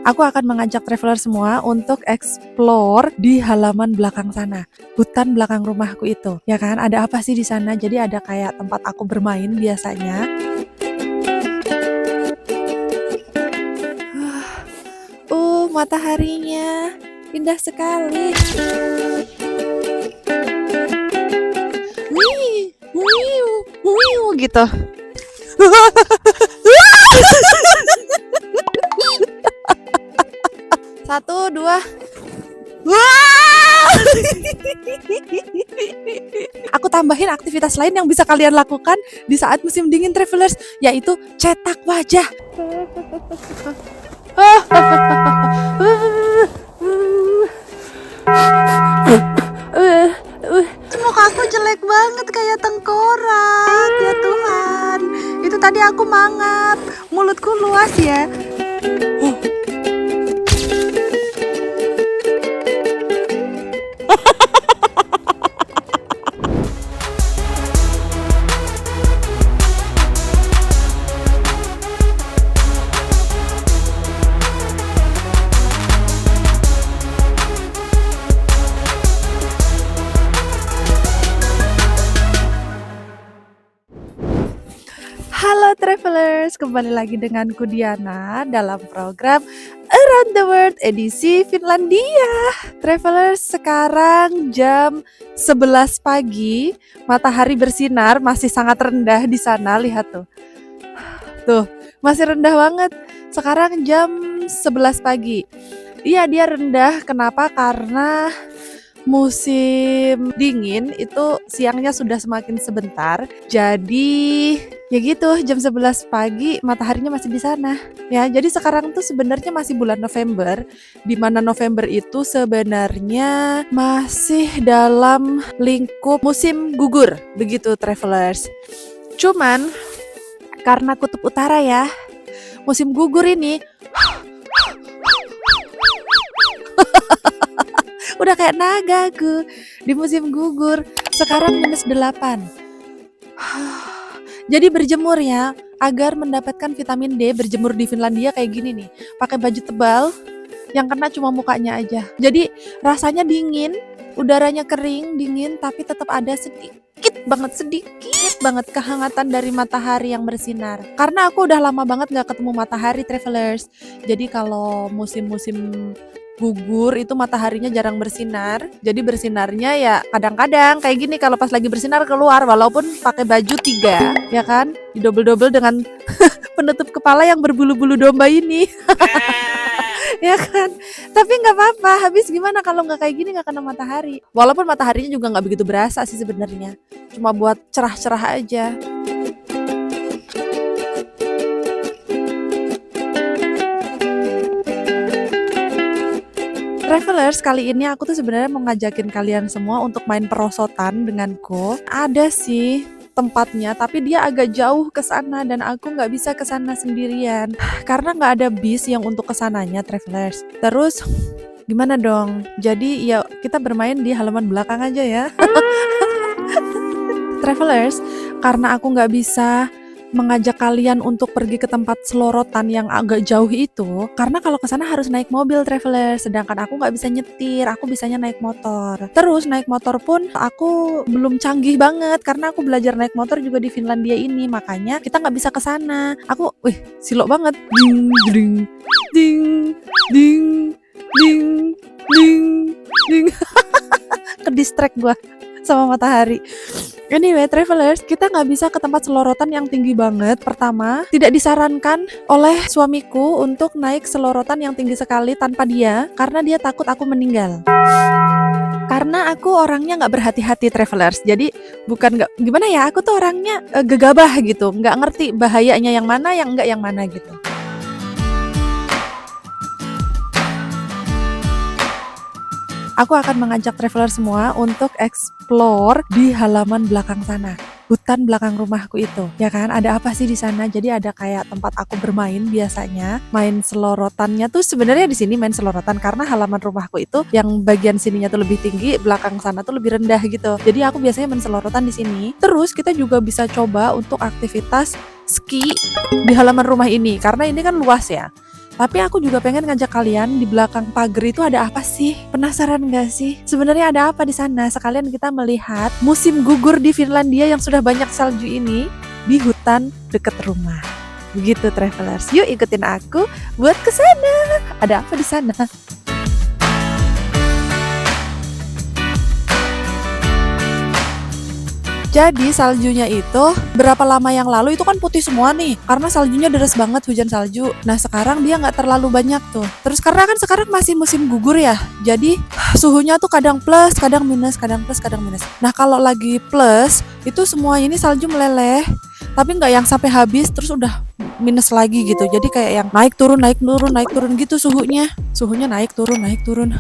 Aku akan mengajak traveler semua untuk explore di halaman belakang sana, hutan belakang rumahku itu. Ya kan, ada apa sih di sana? Jadi ada kayak tempat aku bermain biasanya. Mataharinya indah sekali. Wih, wiu, wiu gitu. Satu, dua. Wah! Aku tambahin aktivitas lain yang bisa kalian lakukan di saat musim dingin travelers, yaitu cetak wajah. Muka aku jelek banget kayak tengkorak, ya Tuhan. Itu tadi aku mangap, mulutku luas ya. Halo travelers, kembali lagi denganku Diana dalam program Around the World edisi Finlandia. Travelers, sekarang jam 11 pagi, matahari bersinar, masih sangat rendah di sana, lihat tuh. Tuh, masih rendah banget. Sekarang jam 11 pagi. Iya, dia rendah, kenapa? Karena musim dingin itu siangnya sudah semakin sebentar. Jadi ya gitu, jam 11 pagi mataharinya masih di sana. Ya, jadi sekarang tuh sebenarnya masih bulan November, di mana November itu sebenarnya masih dalam lingkup musim gugur, begitu travelers. Cuman karena kutub utara ya, musim gugur ini udah kayak naga aku di musim gugur. Sekarang -8. Jadi berjemur ya, agar mendapatkan vitamin D, berjemur di Finlandia kayak gini nih. Pakai baju tebal, yang kena cuma mukanya aja. Jadi rasanya dingin, udaranya kering, dingin, tapi tetap ada sedikit banget kehangatan dari matahari yang bersinar. Karena aku udah lama banget gak ketemu matahari travelers. Jadi kalau musim-musim gugur itu mataharinya jarang bersinar. Jadi bersinarnya ya kadang-kadang kayak gini, kalau pas lagi bersinar keluar walaupun pakai baju 3, ya kan? Didobel-dobel dengan penutup kepala yang berbulu-bulu domba ini. Ya kan? Tapi nggak apa-apa. Habis gimana kalau nggak kayak gini, nggak kena matahari. Walaupun mataharinya juga nggak begitu berasa sih sebenarnya. Cuma buat cerah-cerah aja. Travelers, kali ini aku tuh sebenarnya mau ngajakin kalian semua untuk main perosotan denganku. Ada sih tempatnya, tapi dia agak jauh ke sana dan aku nggak bisa ke sana sendirian karena nggak ada bis yang untuk kesananya travelers. Terus gimana dong? Jadi ya kita bermain di halaman belakang aja ya. Travelers, karena aku nggak bisa mengajak kalian untuk pergi ke tempat selorotan yang agak jauh itu, karena kalau ke sana harus naik mobil traveler, sedangkan aku nggak bisa nyetir, aku bisanya naik motor. Terus naik motor pun aku belum canggih banget karena aku belajar naik motor juga di Finlandia ini, makanya kita nggak bisa ke sana. Aku, silok banget, ding ding ding ding ding ding ding, ke distract gua sama matahari. Anyway, travelers, kita nggak bisa ke tempat selorotan yang tinggi banget. Pertama, tidak disarankan oleh suamiku untuk naik selorotan yang tinggi sekali tanpa dia, karena dia takut aku meninggal. Karena aku orangnya nggak berhati-hati travelers, jadi bukan nggak gimana ya, aku tuh orangnya gegabah gitu, nggak ngerti bahayanya yang mana, yang nggak yang mana gitu. Aku akan mengajak traveler semua untuk explore di halaman belakang sana, hutan belakang rumahku itu. Ya kan, ada apa sih di sana? Jadi ada kayak tempat aku bermain biasanya. Main selorotannya tuh sebenarnya di sini main selorotan karena halaman rumahku itu yang bagian sininya tuh lebih tinggi, belakang sana tuh lebih rendah gitu. Jadi aku biasanya main selorotan di sini. Terus kita juga bisa coba untuk aktivitas ski di halaman rumah ini karena ini kan luas ya. Tapi aku juga pengen ngajak kalian di belakang pagar itu ada apa sih? Penasaran gak sih? Sebenarnya ada apa di sana? Sekalian kita melihat musim gugur di Finlandia yang sudah banyak salju ini di hutan dekat rumah. Begitu travelers. Yuk ikutin aku buat ke sana. Ada apa di sana? Jadi saljunya itu berapa lama yang lalu itu kan putih semua nih karena saljunya deras banget hujan salju. Nah sekarang dia nggak terlalu banyak tuh. Terus karena kan sekarang masih musim gugur ya, jadi suhunya tuh kadang plus, kadang minus, kadang plus, kadang minus. Nah kalau lagi plus itu semua ini salju meleleh, tapi nggak yang sampai habis terus udah minus lagi gitu. Jadi kayak yang naik turun naik turun naik turun gitu suhunya. Suhunya naik turun naik turun.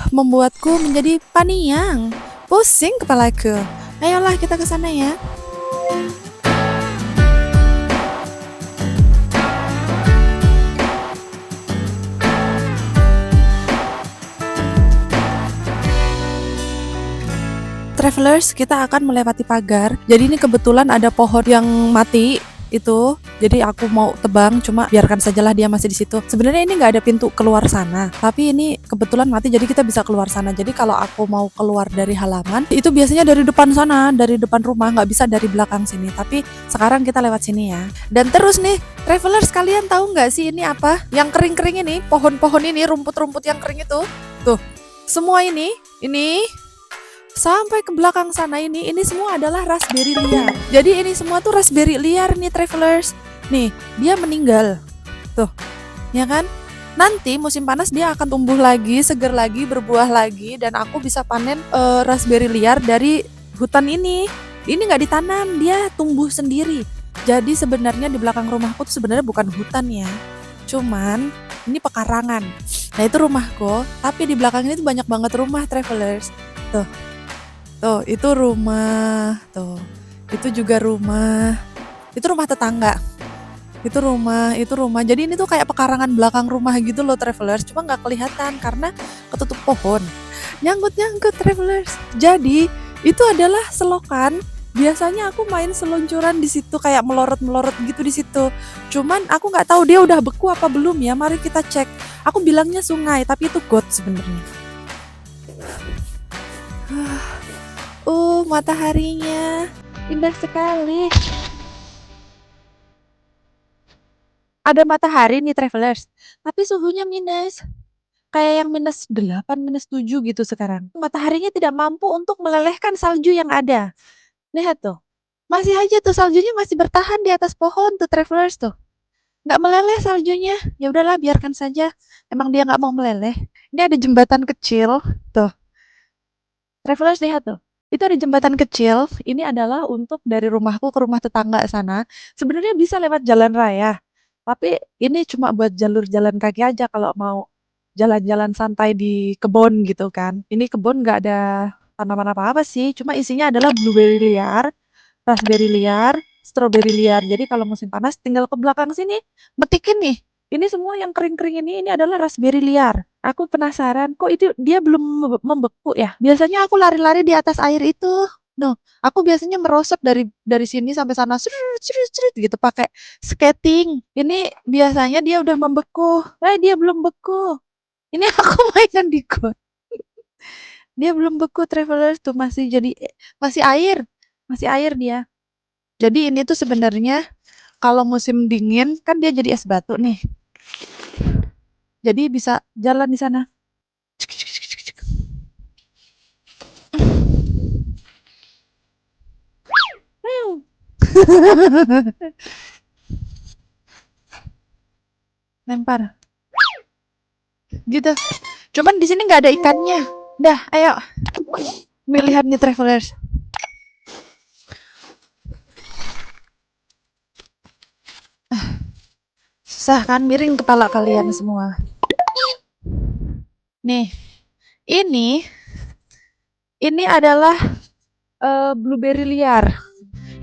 Membuatku menjadi paniang. Pusing kepalaku. Ayolah kita ke sana ya. Travelers, kita akan melewati pagar. Jadi ini kebetulan ada pohon yang mati itu. Jadi aku mau tebang, cuma biarkan sajalah dia masih di situ. Sebenarnya ini nggak ada pintu keluar sana, tapi ini kebetulan mati, jadi kita bisa keluar sana. Jadi kalau aku mau keluar dari halaman, itu biasanya dari depan sana, dari depan rumah, nggak bisa dari belakang sini. Tapi sekarang kita lewat sini ya. Dan terus nih, travelers kalian tahu nggak sih ini apa? Yang kering-kering ini, pohon-pohon ini, rumput-rumput yang kering itu, tuh, semua ini sampai ke belakang sana ini semua adalah raspberry liar. Jadi ini semua tuh raspberry liar nih travelers. Nih, dia meninggal. Tuh, ya kan? Nanti musim panas dia akan tumbuh lagi, seger lagi, berbuah lagi dan aku bisa panen raspberry liar dari hutan ini. Ini nggak ditanam, dia tumbuh sendiri. Jadi sebenarnya di belakang rumahku tuh sebenarnya bukan hutan ya. Cuman ini pekarangan. Nah, itu rumahku, tapi di belakang ini tuh banyak banget rumah travelers. Tuh. Tuh, itu rumah. Tuh, itu juga rumah. Itu rumah tetangga. Itu rumah. Jadi ini tuh kayak pekarangan belakang rumah gitu loh travelers. Cuma nggak kelihatan karena ketutup pohon. Nyangkut-nyangkut travelers. Jadi itu adalah selokan. Biasanya aku main seluncuran di situ kayak melorot-melorot gitu di situ. Cuman aku nggak tahu dia udah beku apa belum ya. Mari kita cek. Aku bilangnya sungai, tapi itu got sebenarnya. Mataharinya indah sekali. Ada matahari nih travelers, tapi suhunya minus. Kayak yang minus 8, minus 7 gitu sekarang. Mataharinya tidak mampu untuk melelehkan salju yang ada. Lihat tuh. Masih aja tuh saljunya masih bertahan di atas pohon tuh travelers tuh. Nggak meleleh saljunya. Ya udahlah biarkan saja. Emang dia nggak mau meleleh. Ini ada jembatan kecil. Tuh. Travelers lihat tuh. Itu ada jembatan kecil. Ini adalah untuk dari rumahku ke rumah tetangga sana. Sebenarnya bisa lewat jalan raya. Tapi ini cuma buat jalur jalan kaki aja kalau mau jalan-jalan santai di kebun gitu kan. Ini kebun nggak ada tanaman apa-apa sih. Cuma isinya adalah blueberry liar, raspberry liar, strawberry liar. Jadi kalau musim panas tinggal ke belakang sini, metikin nih. Ini semua yang kering-kering ini adalah raspberry liar. Aku penasaran, kok itu dia belum membeku ya? Biasanya aku lari-lari di atas air itu. No, aku biasanya merosot dari sini sampai sana, srut, srut, srut, gitu pakai skating. Ini biasanya dia udah membeku. Dia belum beku. Ini aku mainan di got. Dia belum beku travelers tuh masih air, masih air dia. Jadi ini tuh sebenarnya kalau musim dingin kan dia jadi es batu nih. Jadi bisa jalan di sana. Lempar. Gitu. Cuman di sini nggak ada ikannya. Dah, ayo. Lihat nih travelers. Susah kan miring kepala kalian semua. Nih, ini adalah blueberry liar.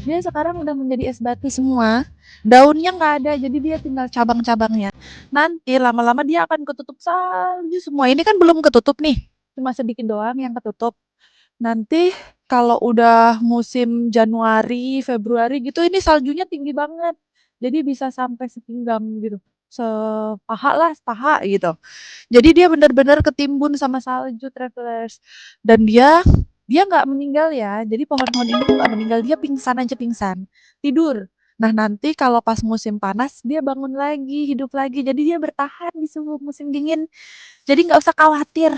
Dia sekarang udah menjadi es batu semua. Daunnya nggak ada, jadi dia tinggal cabang-cabangnya. Nanti lama-lama dia akan ketutup salju semua. Ini kan belum ketutup nih, cuma sedikit doang yang ketutup. Nanti kalau udah musim Januari, Februari gitu, ini saljunya tinggi banget. Jadi bisa sampai sepinggang gitu. sepaha lah, sepaha gitu. Jadi dia benar-benar ketimbun sama salju Travelers dan dia nggak meninggal ya. Jadi pohon-pohon ini tuh nggak meninggal, dia pingsan aja pingsan, tidur. Nah nanti kalau pas musim panas dia bangun lagi, hidup lagi. Jadi dia bertahan di suhu musim dingin. Jadi nggak usah khawatir.